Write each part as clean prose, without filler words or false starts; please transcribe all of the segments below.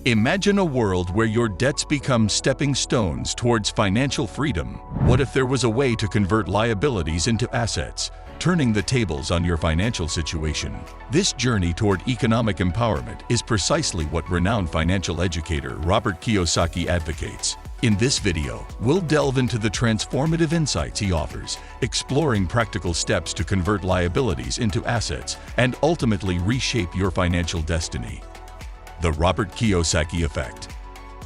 Imagine a world where your debts become stepping stones towards financial freedom. What if there was a way to convert liabilities into assets, turning the tables on your financial situation? This journey toward economic empowerment is precisely what renowned financial educator Robert Kiyosaki advocates. In this video, we'll delve into the transformative insights he offers, exploring practical steps to convert liabilities into assets and ultimately reshape your financial destiny. The Robert Kiyosaki Effect.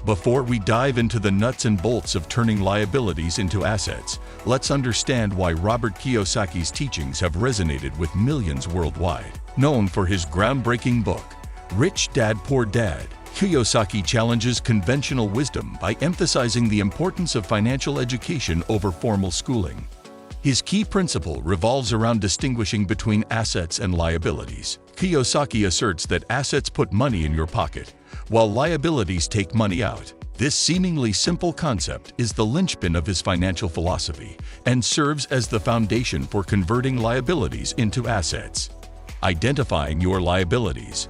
Before we dive into the nuts and bolts of turning liabilities into assets, let's understand why Robert Kiyosaki's teachings have resonated with millions worldwide. Known for his groundbreaking book, Rich Dad Poor Dad, Kiyosaki challenges conventional wisdom by emphasizing the importance of financial education over formal schooling. His key principle revolves around distinguishing between assets and liabilities. Kiyosaki asserts that assets put money in your pocket, while liabilities take money out. This seemingly simple concept is the linchpin of his financial philosophy and serves as the foundation for converting liabilities into assets. Identifying your liabilities.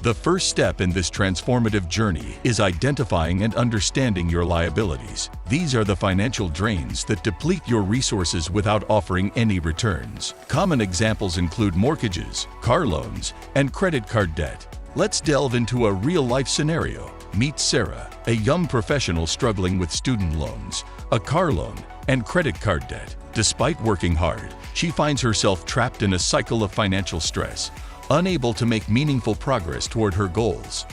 The first step in this transformative journey is identifying and understanding your liabilities. These are the financial drains that deplete your resources without offering any returns. Common examples include mortgages, car loans, and credit card debt. Let's delve into a real-life scenario. Meet Sarah, a young professional struggling with student loans, a car loan, and credit card debt. Despite working hard, she finds herself trapped in a cycle of financial stress, unable to make meaningful progress toward her goals.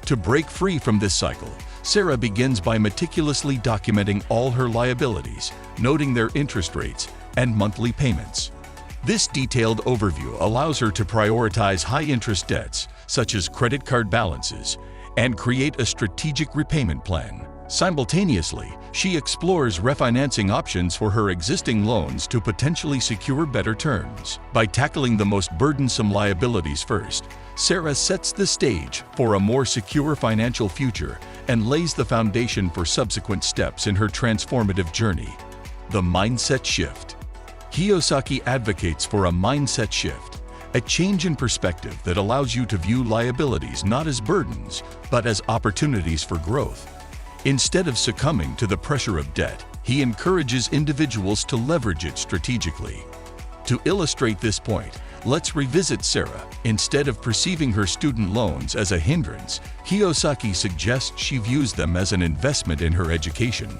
To break free from this cycle, Sarah begins by meticulously documenting all her liabilities, noting their interest rates and monthly payments. This detailed overview allows her to prioritize high-interest debts, such as credit card balances, and create a strategic repayment plan. Simultaneously, she explores refinancing options for her existing loans to potentially secure better terms. By tackling the most burdensome liabilities first, Sarah sets the stage for a more secure financial future and lays the foundation for subsequent steps in her transformative journey. The mindset shift. Kiyosaki advocates for a mindset shift, a change in perspective that allows you to view liabilities not as burdens, but as opportunities for growth. Instead of succumbing to the pressure of debt, he encourages individuals to leverage it strategically. To illustrate this point, let's revisit Sarah. Instead of perceiving her student loans as a hindrance, Kiyosaki suggests she views them as an investment in her education,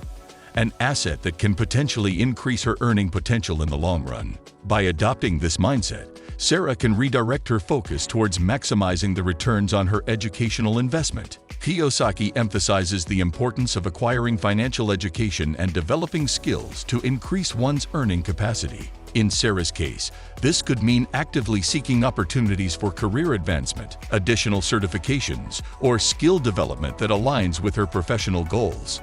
an asset that can potentially increase her earning potential in the long run. By adopting this mindset, Sarah can redirect her focus towards maximizing the returns on her educational investment. Kiyosaki emphasizes the importance of acquiring financial education and developing skills to increase one's earning capacity. In Sarah's case, this could mean actively seeking opportunities for career advancement, additional certifications, or skill development that aligns with her professional goals.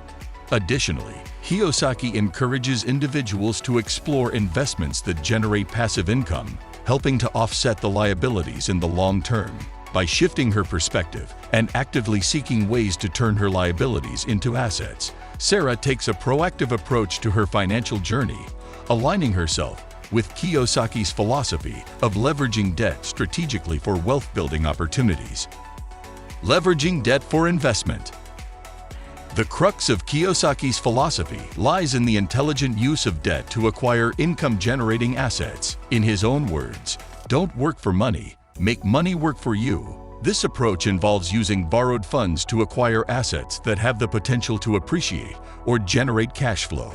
Additionally, Kiyosaki encourages individuals to explore investments that generate passive income, helping to offset the liabilities in the long term. By shifting her perspective and actively seeking ways to turn her liabilities into assets, Sarah takes a proactive approach to her financial journey, aligning herself with Kiyosaki's philosophy of leveraging debt strategically for wealth-building opportunities. Leveraging debt for investment. The crux of Kiyosaki's philosophy lies in the intelligent use of debt to acquire income-generating assets. In his own words, "Don't work for money, make money work for you." This approach involves using borrowed funds to acquire assets that have the potential to appreciate or generate cash flow.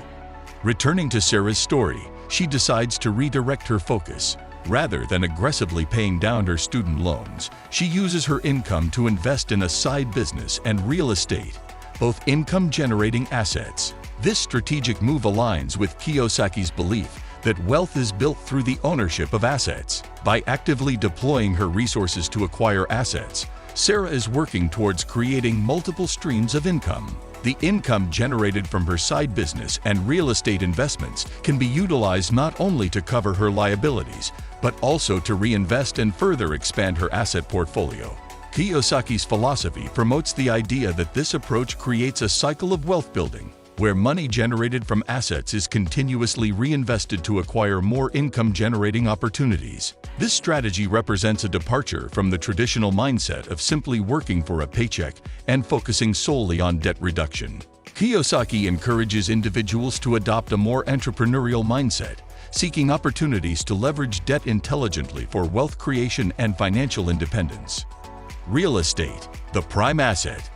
Returning to Sarah's story, she decides to redirect her focus. Rather than aggressively paying down her student loans, she uses her income to invest in a side business and real estate, both income-generating assets. This strategic move aligns with Kiyosaki's belief that wealth is built through the ownership of assets. By actively deploying her resources to acquire assets, Sarah is working towards creating multiple streams of income. The income generated from her side business and real estate investments can be utilized not only to cover her liabilities, but also to reinvest and further expand her asset portfolio. Kiyosaki's philosophy promotes the idea that this approach creates a cycle of wealth building, where money generated from assets is continuously reinvested to acquire more income-generating opportunities. This strategy represents a departure from the traditional mindset of simply working for a paycheck and focusing solely on debt reduction. Kiyosaki encourages individuals to adopt a more entrepreneurial mindset, seeking opportunities to leverage debt intelligently for wealth creation and financial independence. Real estate, the prime asset.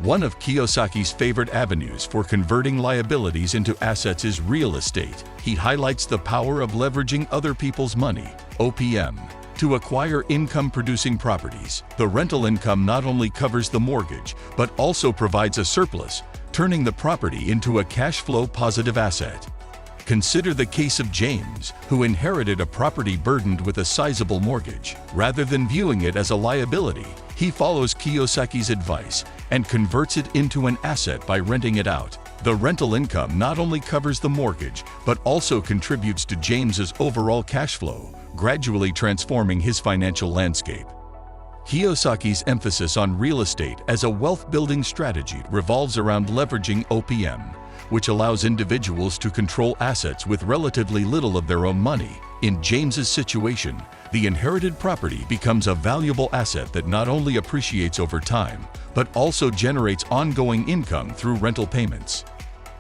One of Kiyosaki's favorite avenues for converting liabilities into assets is real estate. He highlights the power of leveraging other people's money, OPM, to acquire income-producing properties. The rental income not only covers the mortgage, but also provides a surplus, turning the property into a cash flow positive asset. Consider the case of James, who inherited a property burdened with a sizable mortgage. Rather than viewing it as a liability, he follows Kiyosaki's advice and converts it into an asset by renting it out. The rental income not only covers the mortgage, but also contributes to James's overall cash flow, gradually transforming his financial landscape. Kiyosaki's emphasis on real estate as a wealth-building strategy revolves around leveraging OPM, which allows individuals to control assets with relatively little of their own money. In James's situation, the inherited property becomes a valuable asset that not only appreciates over time, but also generates ongoing income through rental payments.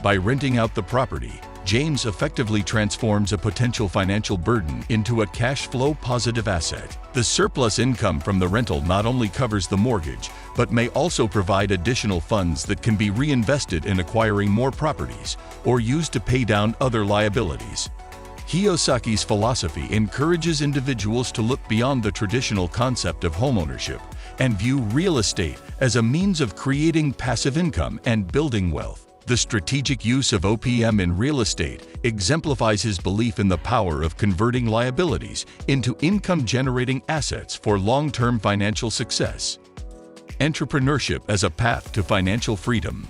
By renting out the property, James effectively transforms a potential financial burden into a cash flow positive asset. The surplus income from the rental not only covers the mortgage, but may also provide additional funds that can be reinvested in acquiring more properties or used to pay down other liabilities. Kiyosaki's philosophy encourages individuals to look beyond the traditional concept of homeownership and view real estate as a means of creating passive income and building wealth. The strategic use of OPM in real estate exemplifies his belief in the power of converting liabilities into income-generating assets for long-term financial success. Entrepreneurship as a path to financial freedom.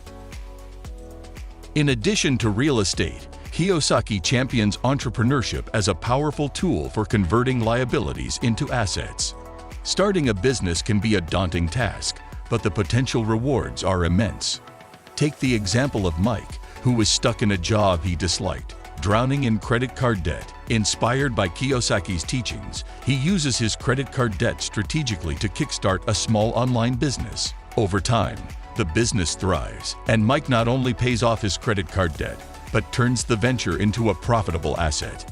In addition to real estate, Kiyosaki champions entrepreneurship as a powerful tool for converting liabilities into assets. Starting a business can be a daunting task, but the potential rewards are immense. Take the example of Mike, who was stuck in a job he disliked, drowning in credit card debt. Inspired by Kiyosaki's teachings, he uses his credit card debt strategically to kickstart a small online business. Over time, the business thrives, and Mike not only pays off his credit card debt, but turns the venture into a profitable asset.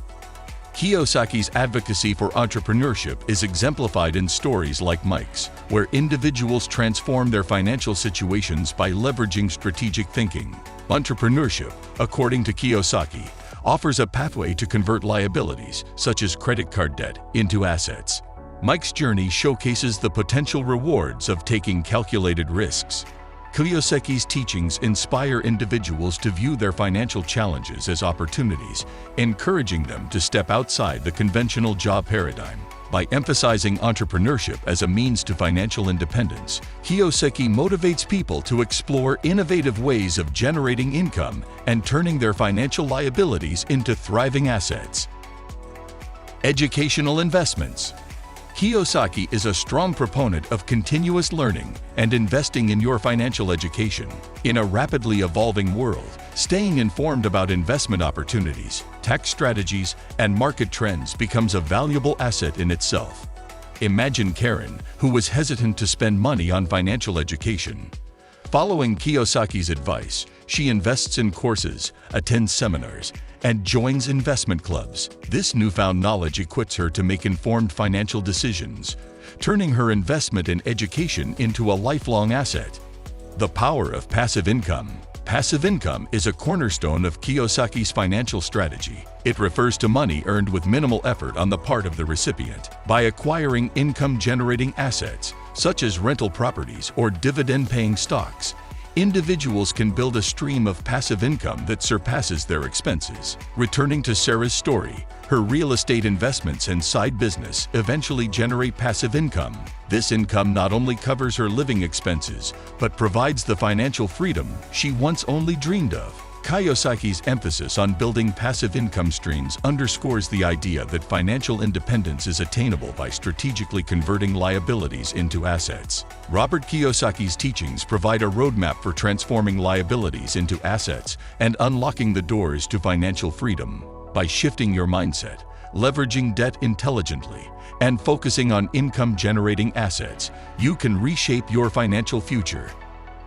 Kiyosaki's advocacy for entrepreneurship is exemplified in stories like Mike's, where individuals transform their financial situations by leveraging strategic thinking. Entrepreneurship, according to Kiyosaki, offers a pathway to convert liabilities, such as credit card debt, into assets. Mike's journey showcases the potential rewards of taking calculated risks. Kiyosaki's teachings inspire individuals to view their financial challenges as opportunities, encouraging them to step outside the conventional job paradigm. By emphasizing entrepreneurship as a means to financial independence, Kiyosaki motivates people to explore innovative ways of generating income and turning their financial liabilities into thriving assets. Educational investments. Kiyosaki is a strong proponent of continuous learning and investing in your financial education. In a rapidly evolving world, staying informed about investment opportunities, tax strategies, and market trends becomes a valuable asset in itself. Imagine Karen, who was hesitant to spend money on financial education. Following Kiyosaki's advice, she invests in courses, attends seminars, and joins investment clubs. This newfound knowledge equips her to make informed financial decisions, turning her investment in education into a lifelong asset. The power of passive income. Passive income is a cornerstone of Kiyosaki's financial strategy. It refers to money earned with minimal effort on the part of the recipient. By acquiring income-generating assets, such as rental properties or dividend-paying stocks, individuals can build a stream of passive income that surpasses their expenses. Returning to Sarah's story, her real estate investments and side business eventually generate passive income. This income not only covers her living expenses, but provides the financial freedom she once only dreamed of. Kiyosaki's emphasis on building passive income streams underscores the idea that financial independence is attainable by strategically converting liabilities into assets. Robert Kiyosaki's teachings provide a roadmap for transforming liabilities into assets and unlocking the doors to financial freedom. By shifting your mindset, leveraging debt intelligently, and focusing on income-generating assets, you can reshape your financial future.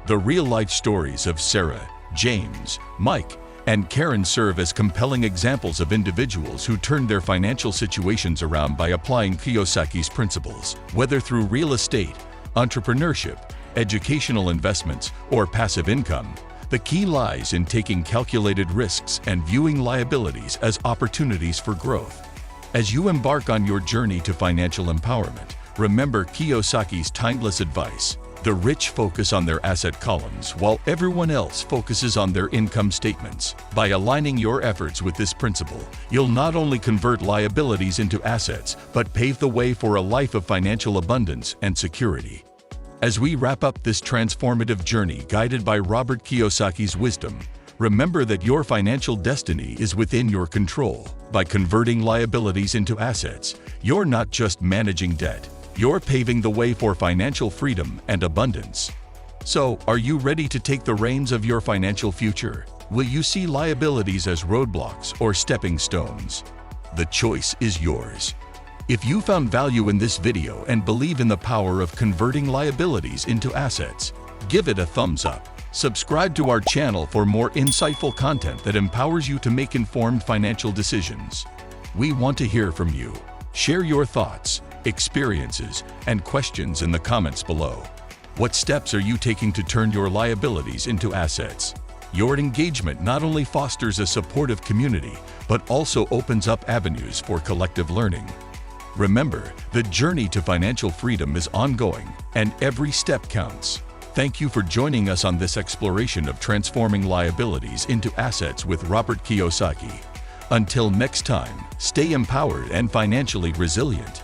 The real-life stories of Sarah, James, Mike, and Karen serve as compelling examples of individuals who turned their financial situations around by applying Kiyosaki's principles. Whether through real estate, entrepreneurship, educational investments, or passive income, the key lies in taking calculated risks and viewing liabilities as opportunities for growth. As you embark on your journey to financial empowerment, remember Kiyosaki's timeless advice. The rich focus on their asset columns while everyone else focuses on their income statements. By aligning your efforts with this principle, you'll not only convert liabilities into assets, but pave the way for a life of financial abundance and security. As we wrap up this transformative journey guided by Robert Kiyosaki's wisdom, remember that your financial destiny is within your control. By converting liabilities into assets, you're not just managing debt, you're paving the way for financial freedom and abundance. So, are you ready to take the reins of your financial future? Will you see liabilities as roadblocks or stepping stones? The choice is yours. If you found value in this video and believe in the power of converting liabilities into assets, give it a thumbs up. Subscribe to our channel for more insightful content that empowers you to make informed financial decisions. We want to hear from you. Share your thoughts, experiences, and questions in the comments below. What steps are you taking to turn your liabilities into assets? Your engagement not only fosters a supportive community, but also opens up avenues for collective learning. Remember, the journey to financial freedom is ongoing, and every step counts. Thank you for joining us on this exploration of transforming liabilities into assets with Robert Kiyosaki. Until next time, stay empowered and financially resilient.